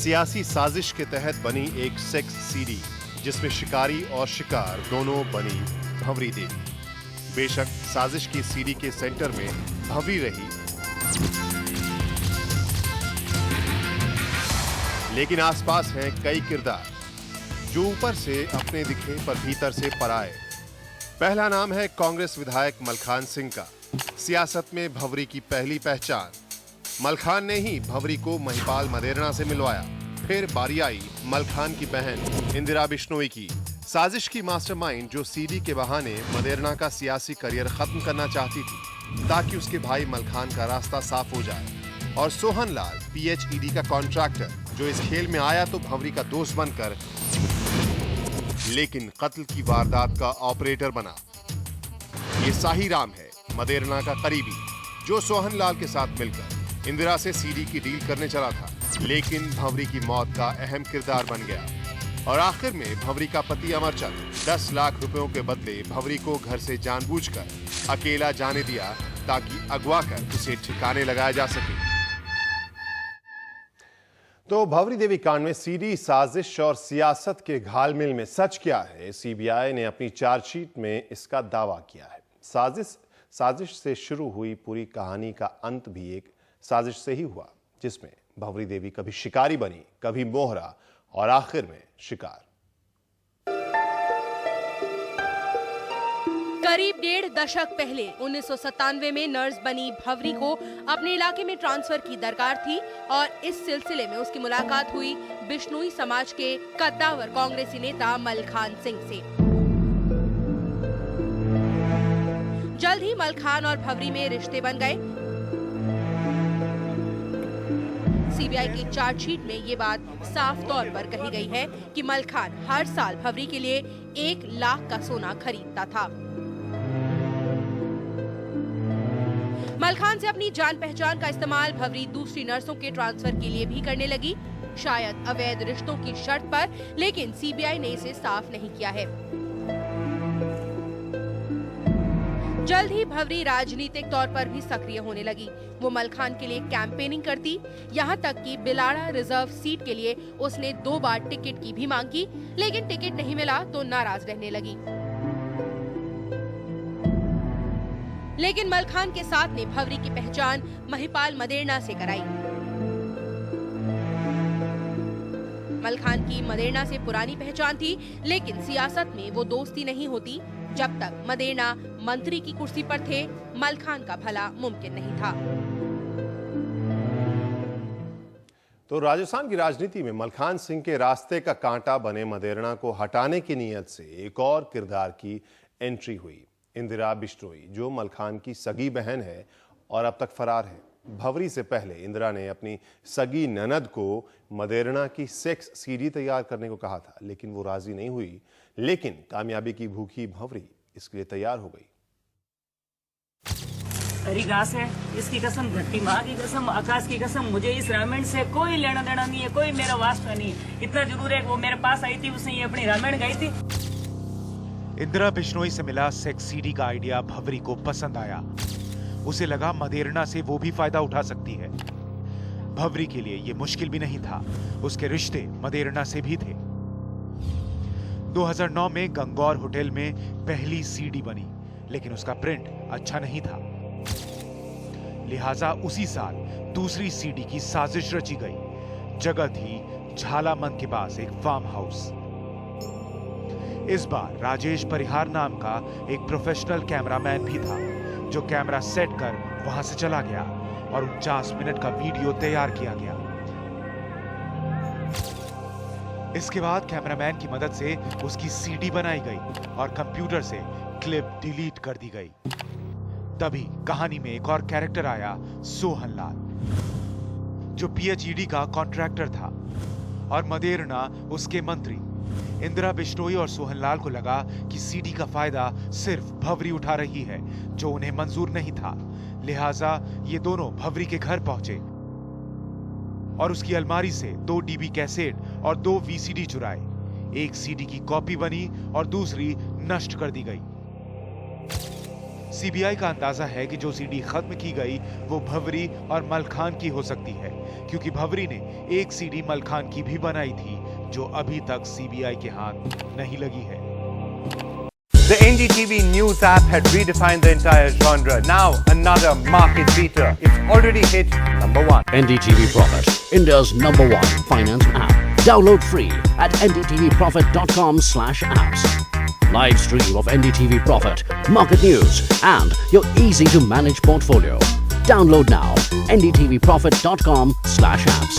सियासी साजिश के तहत बनी एक सेक्स सीडी जिसमें शिकारी और शिकार दोनों बनी भंवरी देवी। बेशक साजिश की सीडी के सेंटर में भंवरी रही, लेकिन आसपास हैं कई किरदार जो ऊपर से अपने दिखे पर भीतर से पराए। पहला नाम है कांग्रेस विधायक मलखान सिंह का। सियासत में भंवरी की पहली पहचान। मलखान ने ही भंवरी को महिपाल मदेरणा से मिलवाया। फिर बारी आई मलखान की बहन इंदिरा बिश्नोई की। साजिश की मास्टरमाइंड जो सीडी के बहाने मदेरणा का सियासी करियर खत्म करना चाहती थी ताकि उसके भाई मलखान का रास्ता साफ हो जाए। और सोहन लाल PHED का कॉन्ट्रैक्टर जो इस खेल में आया तो भंवरी का दोस्त बनकर लेकिन कत्ल की वारदात का ऑपरेटर बना। ये साही राम है, मदेरणा का करीबी, जो सोहन लाल के साथ मिलकर इंदिरा से सीडी की डील करने चला था, लेकिन भंवरी की मौत का अहम किरदार बन गया। और आखिर में भंवरी का पति अमरचंद 10 लाख रुपयों के बदले भंवरी को घर से जानबूझकर अकेला जाने दिया ताकि अगवा कर उसे ठिकाने लगाया जा सके। तो भंवरी देवी कांड में सीडी, साजिश और सियासत के घालमेल में सच क्या है? CBI ने अपनी चार्जशीट में इसका दावा किया है। साजिश से शुरू हुई पूरी कहानी का अंत भी एक साजिश से ही हुआ, जिसमें भंवरी देवी कभी शिकारी बनी, कभी मोहरा और आखिर में शिकार। करीब 1.5 दशक पहले 1997 में नर्स बनी भंवरी को अपने इलाके में ट्रांसफर की दरकार थी और इस सिलसिले में उसकी मुलाकात हुई बिश्नोई समाज के कद्दावर कांग्रेसी नेता मलखान सिंह से। जल्द ही मलखान और भंवरी में रिश्ते बन गए। CBI की चार्जशीट में ये बात साफ तौर पर कही गई है कि मलखान हर साल भंवरी के लिए 1 लाख का सोना खरीदता था। मलखान से अपनी जान पहचान का इस्तेमाल भंवरी दूसरी नर्सों के ट्रांसफर के लिए भी करने लगी, शायद अवैध रिश्तों की शर्त पर, लेकिन CBI ने इसे साफ नहीं किया है। जल्द ही भंवरी राजनीतिक तौर पर भी सक्रिय होने लगी। वो मलखान के लिए कैंपेनिंग करती, यहाँ तक कि बिलाड़ा रिजर्व सीट के लिए उसने 2 बार टिकट की भी मांग की, लेकिन टिकट नहीं मिला तो नाराज रहने लगी। लेकिन मलखान के साथ ने भंवरी की पहचान महिपाल मदेरणा से कराई। मलखान की मदेरणा से पुरानी पहचान थी, लेकिन सियासत में वो दोस्ती नहीं होती जब तक मदेरणा मंत्री की कुर्सी पर थे। मलखान का भला मुमकिन नहीं था। तो राजस्थान की राजनीति में मलखान सिंह के रास्ते का कांटा बने मदेरणा को हटाने की नीयत से एक और किरदार की एंट्री हुई, इंदिरा बिश्नोई, जो मलखान की सगी बहन है और अब तक फरार है। भंवरी से पहले इंदिरा ने अपनी सगी ननद को मदेरणा की सेक्स सीडी तैयार करने को कहा था, लेकिन वो राजी नहीं हुई। लेकिन कामयाबी की भूखी भंवरी इसके लिए तैयार हो गई। हरी घास है, इसकी कसम, घट्टी माँ की कसम, आकाश की कसम, मुझे इस रामायण से कोई लेना देना नहीं है, कोई मेरा वास्ता नहीं है। इतना जरूर है वो मेरे पास आई थी, उसने ये अपनी रामायण गाई थी। इंदिरा बिश्नोई से मिला सेक्स सीडी का आइडिया भंवरी को पसंद आया। उसे लगा मदेरणा से वो भी फायदा उठा सकती है। भंवरी के लिए ये मुश्किल भी नहीं था, उसके रिश्ते मदेरणा से भी थे। 2009 में गंगौर होटल में पहली सीडी बनी, लेकिन उसका प्रिंट अच्छा नहीं था। लिहाजा उसी साल दूसरी सीडी की साजिश रची गई। जगह थी झालामंद के पास एक फार्म हाउस। इस बार राजेश परिहार नाम का एक प्रोफेशनल कैमरामैन भी था, जो कैमरा सेट कर वहां से चला गया और 49 मिनट का वीडियो तैयार किया गया। इसके बाद कैमरामैन की मदद से उसकी सीडी बनाई गई और कंप्यूटर से क्लिप डिलीट कर दी गई। तभी कहानी में एक और कैरेक्टर आया, सोहन लाल, जो PHED का कॉन्ट्रैक्टर था और मदेरणा उसके मंत्री। इंदिरा बिश्नोई और सोहन लाल को लगा कि सीडी का फायदा सिर्फ भंवरी उठा रही है, जो उन्हें मंजूर नहीं था। लिहाजा ये दोनों भंवरी के घर पहुंचे और उसकी अलमारी से 2 DB कैसेट और 2 VCD चुराए। एक सीडी की कॉपी बनी और दूसरी नष्ट कर दी गई। सीबीआई का अंदाजा है कि जो सीडी खत्म की गई वो भंवरी और मलखान की हो सकती है, क्योंकि भंवरी ने एक सीडी मलखान की भी बनाई थी जो अभी तक सीबीआई के हाथ नहीं लगी है। The NDTV News app had redefined the entire genre. Now, another market beater. It's already hit #1. NDTV Profit, India's #1 finance app. Download free at ndtvprofit.com/apps. Live stream of NDTV Profit, market news, and your easy-to-manage portfolio. Download now. ndtvprofit.com/apps.